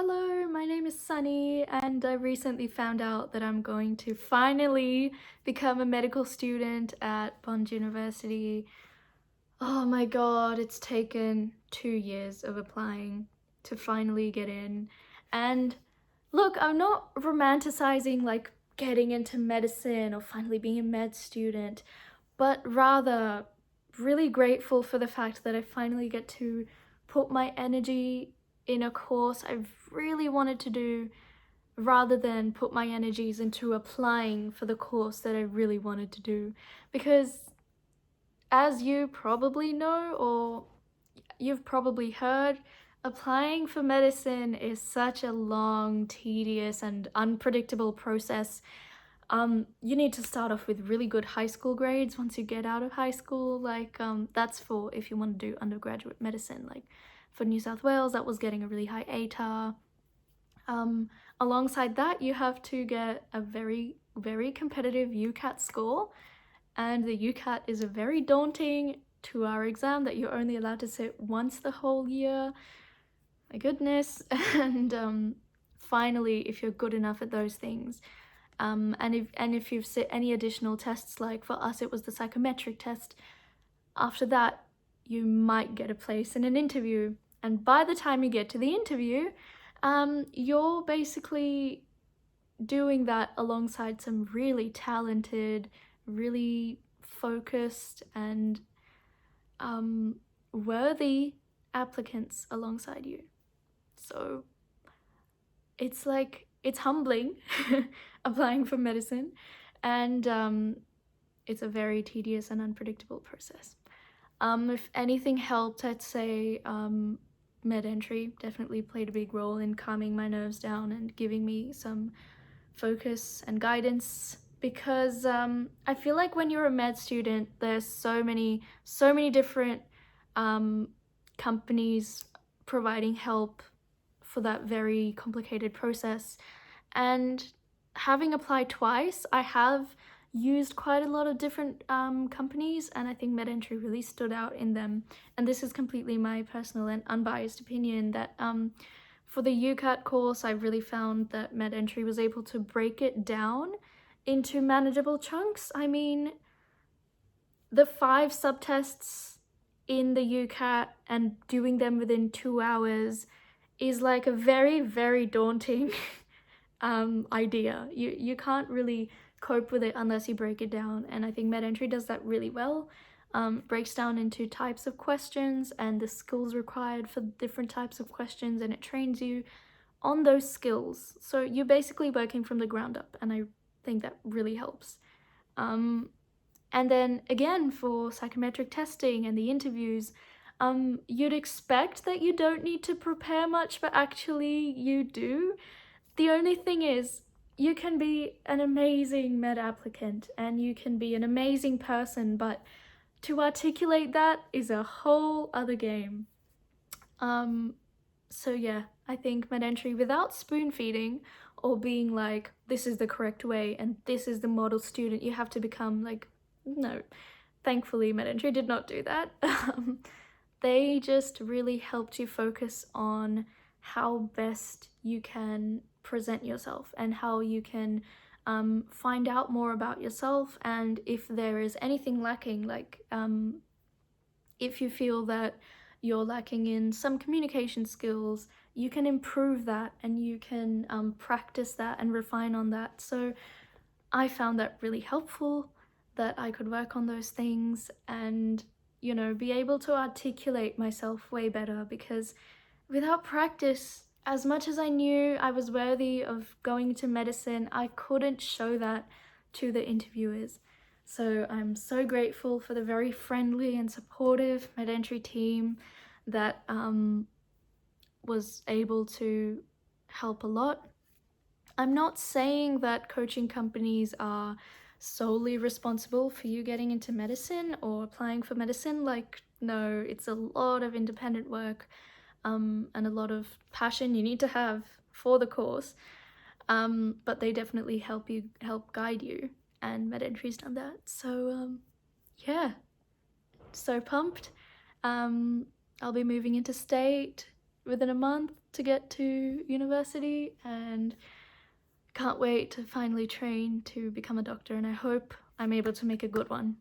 Hello, my name is Sunny, and I recently found out that I'm going to finally become a medical student at Bond University. Oh my god, it's taken 2 years of applying to finally get in. And look, I'm not romanticizing like getting into medicine or finally being a med student, but rather really grateful for the fact that I finally get to put my energy in a course I've really wanted to do rather than put my energies into applying for the course that I really wanted to do. Because as you probably know, or you've probably heard, applying for medicine is such a long, tedious, and unpredictable process. You need to start off with really good high school grades once you get out of high school. That's for if you want to do undergraduate medicine. Like for New South Wales, that was getting a really high ATAR. Alongside that, you have to get a very, very competitive UCAT score, and the UCAT is a very daunting 2-hour exam that you're only allowed to sit once the whole year. My goodness. And finally, if you're good enough at those things, and if you've sit any additional tests, like for us it was the psychometric test, after that you might get a place in an interview. And by the time you get to the interview, you're basically doing that alongside some really talented, really focused, and worthy applicants alongside you. So it's humbling applying for medicine, and it's a very tedious and unpredictable process. If anything helped, I'd say MedEntry definitely played a big role in calming my nerves down and giving me some focus and guidance, because I feel like when you're a med student, there's so many different companies providing help for that very complicated process. And having applied twice, I have used quite a lot of different companies, and I think MedEntry really stood out in them. And this is completely my personal and unbiased opinion that for the UCAT course, I really found that MedEntry was able to break it down into manageable chunks. I mean, the 5 subtests in the UCAT and doing them within 2 hours is like a very, very daunting idea. You can't really cope with it unless you break it down, and I think MedEntry does that really well. Breaks down into types of questions and the skills required for different types of questions, and it trains you on those skills. So you're basically working from the ground up, and I think that really helps. And then again, for psychometric testing and the interviews, you'd expect that you don't need to prepare much, but actually you do. The only thing is, you can be an amazing med applicant and you can be an amazing person, but to articulate that is a whole other game. So yeah, I think MedEntry, without spoon feeding or being like, this is the correct way and this is the model student you have to become, like, no. Thankfully, MedEntry did not do that. They just really helped you focus on how best you can present yourself and how you can find out more about yourself, and if there is anything lacking, like if you feel that you're lacking in some communication skills, you can improve that and you can practice that and refine on that. So I found that really helpful, that I could work on those things and, you know, be able to articulate myself way better, because without practice, as much as I knew I was worthy of going into medicine, I couldn't show that to the interviewers. So I'm so grateful for the very friendly and supportive MedEntry team that was able to help a lot. I'm not saying that coaching companies are solely responsible for you getting into medicine or applying for medicine. Like, no, it's a lot of independent work and a lot of passion you need to have for the course. But they definitely help guide you, and MedEntry's done that. So yeah, so pumped. I'll be moving into state within a month, to get to university, and can't wait to finally train to become a doctor, and I hope I'm able to make a good one.